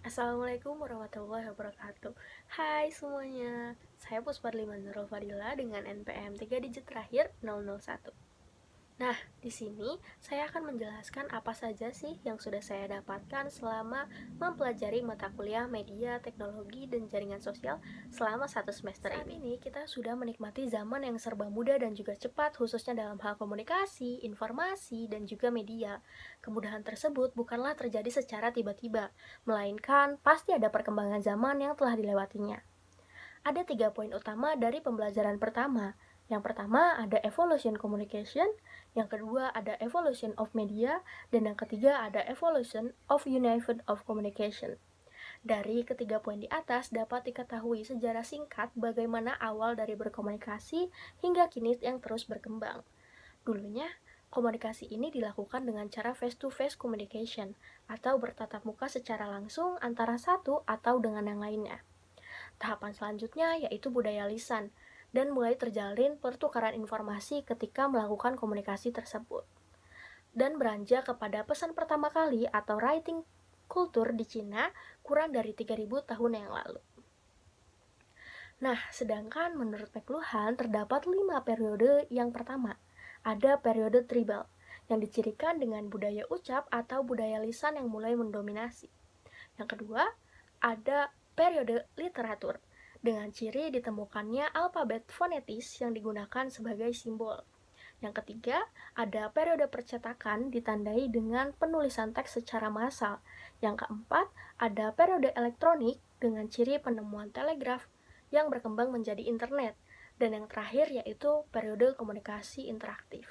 Assalamualaikum warahmatullahi wabarakatuh. Hai semuanya, saya Pusparlima Nurul Fadila dengan NPM 3 digit terakhir 001. Nah, di sini saya akan menjelaskan apa saja sih yang sudah saya dapatkan selama mempelajari mata kuliah media, teknologi, dan jaringan sosial selama 1 semester ini. Saat ini kita sudah menikmati zaman yang serba mudah dan juga cepat, khususnya dalam hal komunikasi, informasi, dan juga media. Kemudahan tersebut bukanlah terjadi secara tiba-tiba, melainkan pasti ada perkembangan zaman yang telah dilewatinya. Ada 3 poin utama dari pembelajaran pertama. Yang pertama ada evolution communication, yang kedua ada evolution of media, dan yang ketiga ada evolution of unified of communication. Dari ketiga poin di atas dapat diketahui sejarah singkat bagaimana awal dari berkomunikasi hingga kini yang terus berkembang. Dulunya, komunikasi ini dilakukan dengan cara face-to-face communication atau bertatap muka secara langsung antara satu atau dengan yang lainnya. Tahapan selanjutnya yaitu budaya lisan, dan mulai terjalin pertukaran informasi ketika melakukan komunikasi tersebut. Dan beranjak kepada pesan pertama kali atau writing kultur di Cina kurang dari 3000 tahun yang lalu. Nah, sedangkan menurut McLuhan terdapat 5 periode. Yang pertama, ada periode tribal, yang dicirikan dengan budaya ucap atau budaya lisan yang mulai mendominasi. Yang kedua, ada periode literatur, dengan ciri ditemukannya alfabet fonetis yang digunakan sebagai simbol. Yang ketiga, ada periode percetakan ditandai dengan penulisan teks secara massal. Yang keempat, ada periode elektronik dengan ciri penemuan telegraf yang berkembang menjadi internet. Dan yang terakhir yaitu periode komunikasi interaktif.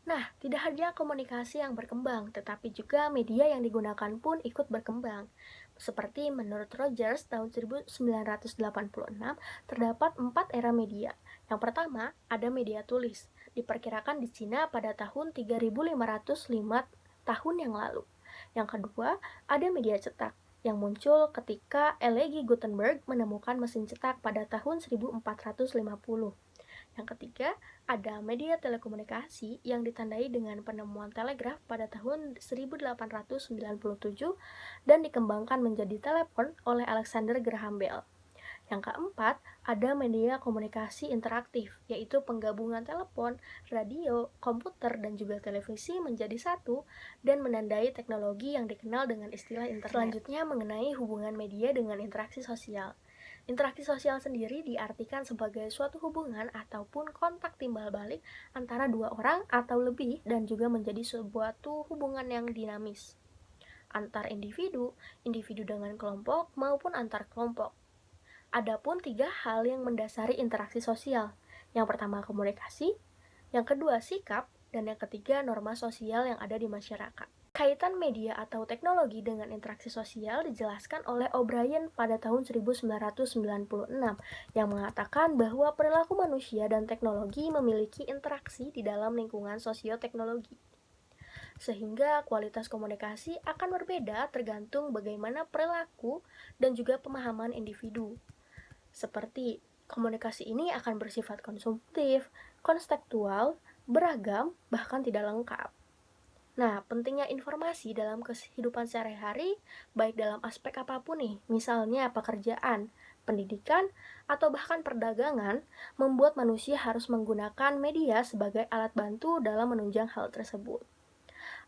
Nah, tidak hanya komunikasi yang berkembang, tetapi juga media yang digunakan pun ikut berkembang. Seperti menurut Rogers tahun 1986, terdapat 4 era media. Yang pertama, ada media tulis, diperkirakan di Cina pada tahun 3505 tahun yang lalu. Yang kedua, ada media cetak, yang muncul ketika Elegi Gutenberg menemukan mesin cetak pada tahun 1450. Yang ketiga, ada media telekomunikasi yang ditandai dengan penemuan telegraf pada tahun 1897 dan dikembangkan menjadi telepon oleh Alexander Graham Bell. Yang keempat, ada media komunikasi interaktif, yaitu penggabungan telepon, radio, komputer, dan juga televisi menjadi satu dan menandai teknologi yang dikenal dengan istilah internet. Selanjutnya mengenai hubungan media dengan interaksi sosial. Interaksi sosial sendiri diartikan sebagai suatu hubungan ataupun kontak timbal balik antara dua orang atau lebih dan juga menjadi suatu hubungan yang dinamis antar individu, individu dengan kelompok maupun antar kelompok. Adapun 3 hal yang mendasari interaksi sosial. Yang pertama komunikasi, yang kedua sikap, dan yang ketiga norma sosial yang ada di masyarakat. Kaitan media atau teknologi dengan interaksi sosial dijelaskan oleh O'Brien pada tahun 1996 yang mengatakan bahwa perilaku manusia dan teknologi memiliki interaksi di dalam lingkungan sosioteknologi. Sehingga kualitas komunikasi akan berbeda tergantung bagaimana perilaku dan juga pemahaman individu. Seperti komunikasi ini akan bersifat konsumtif, konstekstual, beragam, bahkan tidak lengkap. Nah, pentingnya informasi dalam kehidupan sehari-hari, baik dalam aspek apapun nih, misalnya pekerjaan, pendidikan, atau bahkan perdagangan, membuat manusia harus menggunakan media sebagai alat bantu dalam menunjang hal tersebut.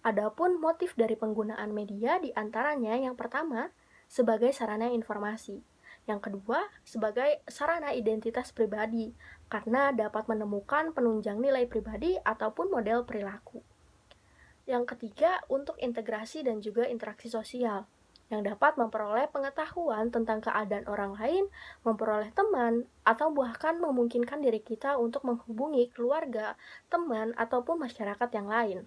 Adapun motif dari penggunaan media diantaranya yang pertama, sebagai sarana informasi. Yang kedua, sebagai sarana identitas pribadi, karena dapat menemukan penunjang nilai pribadi ataupun model perilaku. Yang ketiga, untuk integrasi dan juga interaksi sosial, yang dapat memperoleh pengetahuan tentang keadaan orang lain, memperoleh teman, atau bahkan memungkinkan diri kita untuk menghubungi keluarga, teman, ataupun masyarakat yang lain.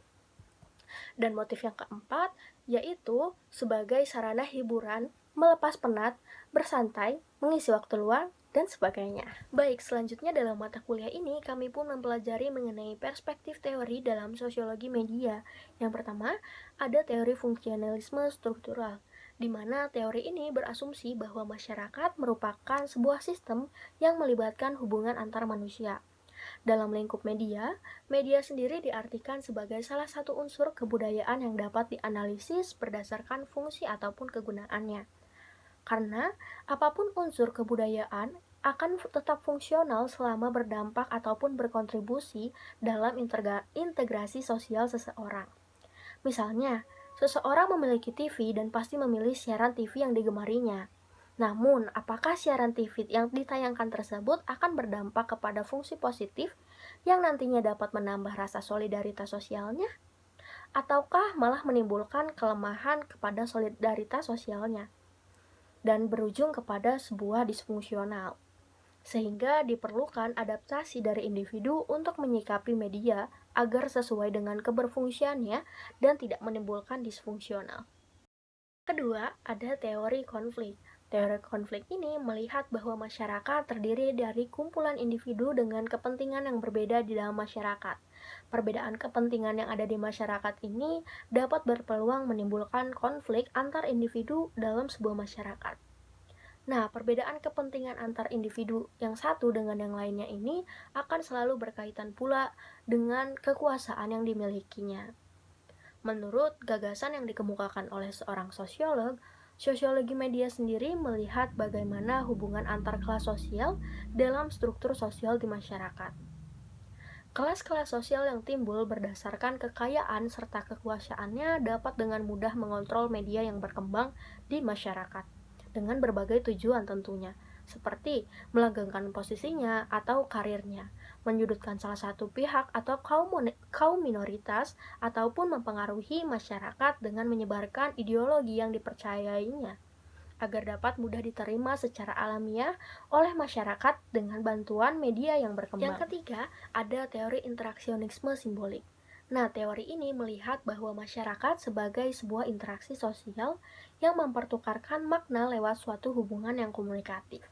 Dan motif yang keempat, yaitu sebagai sarana hiburan, melepas penat, bersantai, mengisi waktu luang, dan sebagainya. Baik, selanjutnya dalam mata kuliah ini kami pun mempelajari mengenai perspektif teori dalam sosiologi media. Yang pertama, ada teori fungsionalisme struktural, di mana teori ini berasumsi bahwa masyarakat merupakan sebuah sistem yang melibatkan hubungan antar manusia. Dalam lingkup media, media sendiri diartikan sebagai salah satu unsur kebudayaan yang dapat dianalisis berdasarkan fungsi ataupun kegunaannya. Karena apapun unsur kebudayaan akan tetap fungsional selama berdampak ataupun berkontribusi dalam integrasi sosial seseorang. Misalnya, seseorang memiliki TV dan pasti memilih siaran TV yang digemarinya. Namun, apakah siaran TV yang ditayangkan tersebut akan berdampak kepada fungsi positif yang nantinya dapat menambah rasa solidaritas sosialnya? Ataukah malah menimbulkan kelemahan kepada solidaritas sosialnya dan berujung kepada sebuah disfungsional? Sehingga diperlukan adaptasi dari individu untuk menyikapi media agar sesuai dengan keberfungsiannya dan tidak menimbulkan disfungsional. Kedua, ada teori konflik. Teori konflik ini melihat bahwa masyarakat terdiri dari kumpulan individu dengan kepentingan yang berbeda di dalam masyarakat. Perbedaan kepentingan yang ada di masyarakat ini dapat berpeluang menimbulkan konflik antar individu dalam sebuah masyarakat. Nah, perbedaan kepentingan antar individu yang satu dengan yang lainnya ini akan selalu berkaitan pula dengan kekuasaan yang dimilikinya. Menurut gagasan yang dikemukakan oleh seorang sosiolog, sosiologi media sendiri melihat bagaimana hubungan antar kelas sosial dalam struktur sosial di masyarakat. Kelas-kelas sosial yang timbul berdasarkan kekayaan serta kekuasaannya dapat dengan mudah mengontrol media yang berkembang di masyarakat dengan berbagai tujuan tentunya, seperti melanggengkan posisinya atau karirnya, menyudutkan salah satu pihak atau kaum minoritas, ataupun mempengaruhi masyarakat dengan menyebarkan ideologi yang dipercayainya agar dapat mudah diterima secara alamiah oleh masyarakat dengan bantuan media yang berkembang. Yang ketiga, ada teori interaksionisme simbolik. Nah, teori ini melihat bahwa masyarakat sebagai sebuah interaksi sosial yang mempertukarkan makna lewat suatu hubungan yang komunikatif.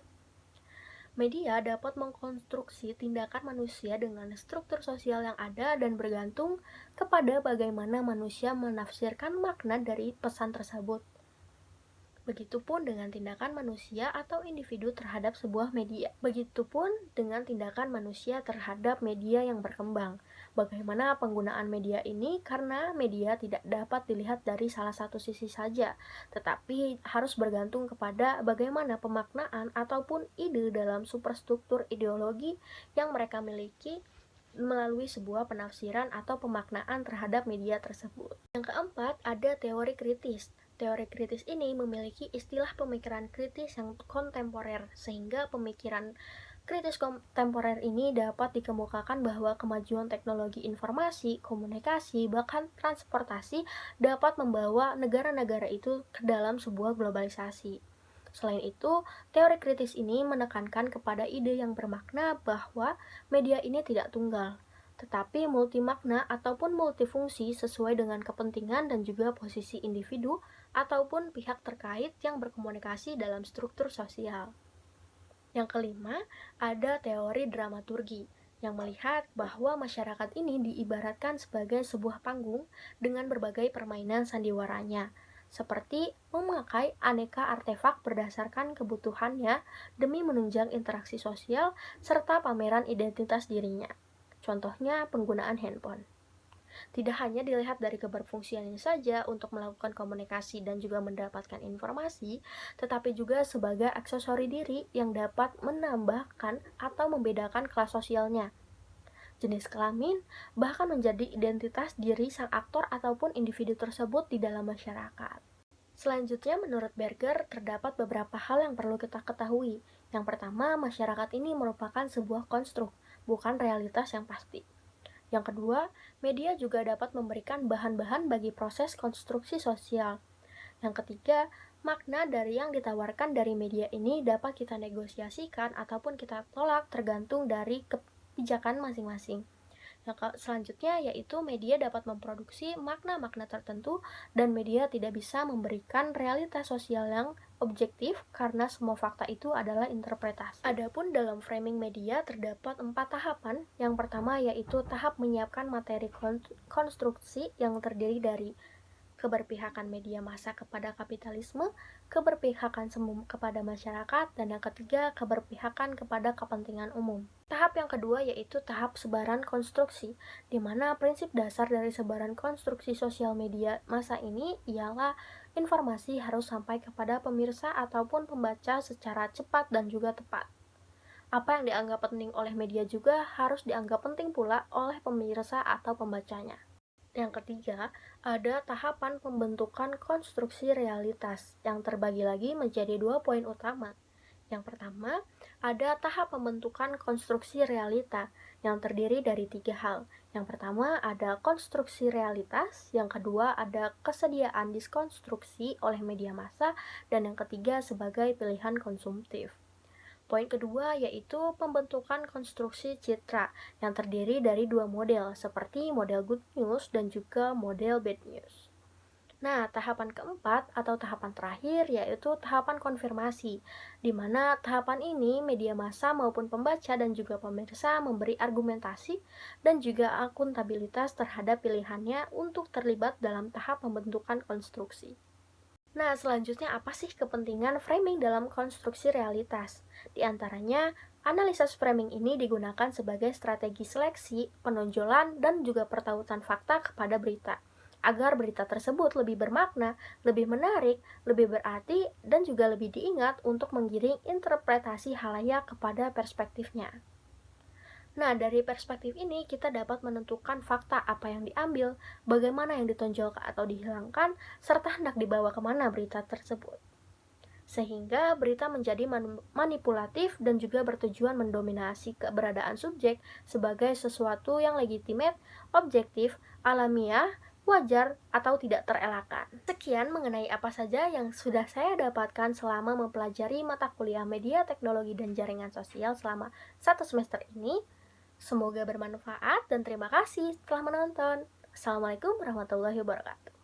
Media dapat mengkonstruksi tindakan manusia dengan struktur sosial yang ada dan bergantung kepada bagaimana manusia menafsirkan makna dari pesan tersebut. Begitupun dengan tindakan manusia atau individu terhadap sebuah media. Begitupun dengan tindakan manusia terhadap media yang berkembang. Bagaimana penggunaan media ini, karena media tidak dapat dilihat dari salah satu sisi saja, tetapi harus bergantung kepada bagaimana pemaknaan ataupun ide dalam superstruktur ideologi yang mereka miliki melalui sebuah penafsiran atau pemaknaan terhadap media tersebut. Yang keempat, ada teori kritis. Teori kritis ini memiliki istilah pemikiran kritis yang kontemporer, sehingga pemikiran kritis kontemporer ini dapat dikemukakan bahwa kemajuan teknologi informasi, komunikasi, bahkan transportasi dapat membawa negara-negara itu ke dalam sebuah globalisasi. Selain itu, teori kritis ini menekankan kepada ide yang bermakna bahwa media ini tidak tunggal, tetapi multimakna ataupun multifungsi sesuai dengan kepentingan dan juga posisi individu ataupun pihak terkait yang berkomunikasi dalam struktur sosial. Yang kelima, ada teori dramaturgi yang melihat bahwa masyarakat ini diibaratkan sebagai sebuah panggung dengan berbagai permainan sandiwaranya, seperti memakai aneka artefak berdasarkan kebutuhannya demi menunjang interaksi sosial serta pameran identitas dirinya. Contohnya penggunaan handphone. Tidak hanya dilihat dari keberfungsiannya saja untuk melakukan komunikasi dan juga mendapatkan informasi, tetapi juga sebagai aksesori diri yang dapat menambahkan atau membedakan kelas sosialnya, jenis kelamin, bahkan menjadi identitas diri sang aktor ataupun individu tersebut di dalam masyarakat. Selanjutnya, menurut Berger, terdapat beberapa hal yang perlu kita ketahui. Yang pertama, masyarakat ini merupakan sebuah konstruk, bukan realitas yang pasti. Yang kedua, media juga dapat memberikan bahan-bahan bagi proses konstruksi sosial. Yang ketiga, makna dari yang ditawarkan dari media ini dapat kita negosiasikan ataupun kita tolak tergantung dari kebijakan masing-masing. Yang selanjutnya yaitu media dapat memproduksi makna-makna tertentu dan media tidak bisa memberikan realitas sosial yang objektif karena semua fakta itu adalah interpretasi. Adapun dalam framing media terdapat 4 tahapan. Yang pertama yaitu tahap menyiapkan materi konstruksi yang terdiri dari keberpihakan media massa kepada kapitalisme, keberpihakan semu kepada masyarakat, dan yang ketiga, keberpihakan kepada kepentingan umum. Tahap yang kedua yaitu tahap sebaran konstruksi, di mana prinsip dasar dari sebaran konstruksi sosial media massa ini ialah informasi harus sampai kepada pemirsa ataupun pembaca secara cepat dan juga tepat. Apa yang dianggap penting oleh media juga harus dianggap penting pula oleh pemirsa atau pembacanya. Yang ketiga, ada tahapan pembentukan konstruksi realitas yang terbagi lagi menjadi 2 poin utama. Yang pertama, ada tahap pembentukan konstruksi realita yang terdiri dari 3 hal. Yang pertama ada konstruksi realitas, yang kedua ada kesediaan diskonstruksi oleh media massa, dan yang ketiga sebagai pilihan konsumtif. Poin kedua yaitu pembentukan konstruksi citra yang terdiri dari 2 model, seperti model good news dan juga model bad news. Nah, tahapan keempat atau tahapan terakhir yaitu tahapan konfirmasi, di mana tahapan ini media massa maupun pembaca dan juga pemirsa memberi argumentasi dan juga akuntabilitas terhadap pilihannya untuk terlibat dalam tahap pembentukan konstruksi. Nah, selanjutnya apa sih kepentingan framing dalam konstruksi realitas? Di antaranya, analisis framing ini digunakan sebagai strategi seleksi, penonjolan, dan juga pertautan fakta kepada berita, agar berita tersebut lebih bermakna, lebih menarik, lebih berarti, dan juga lebih diingat untuk menggiring interpretasi halayak kepada perspektifnya. Nah, dari perspektif ini kita dapat menentukan fakta apa yang diambil, bagaimana yang ditonjolkan atau dihilangkan, serta hendak dibawa kemana berita tersebut. Sehingga berita menjadi manipulatif dan juga bertujuan mendominasi keberadaan subjek sebagai sesuatu yang legitimate, objektif, alamiah, wajar, atau tidak terelakkan. Sekian mengenai apa saja yang sudah saya dapatkan selama mempelajari mata kuliah media, teknologi, dan jaringan sosial selama 1 semester ini. Semoga bermanfaat dan terima kasih telah menonton. Assalamualaikum warahmatullahi wabarakatuh.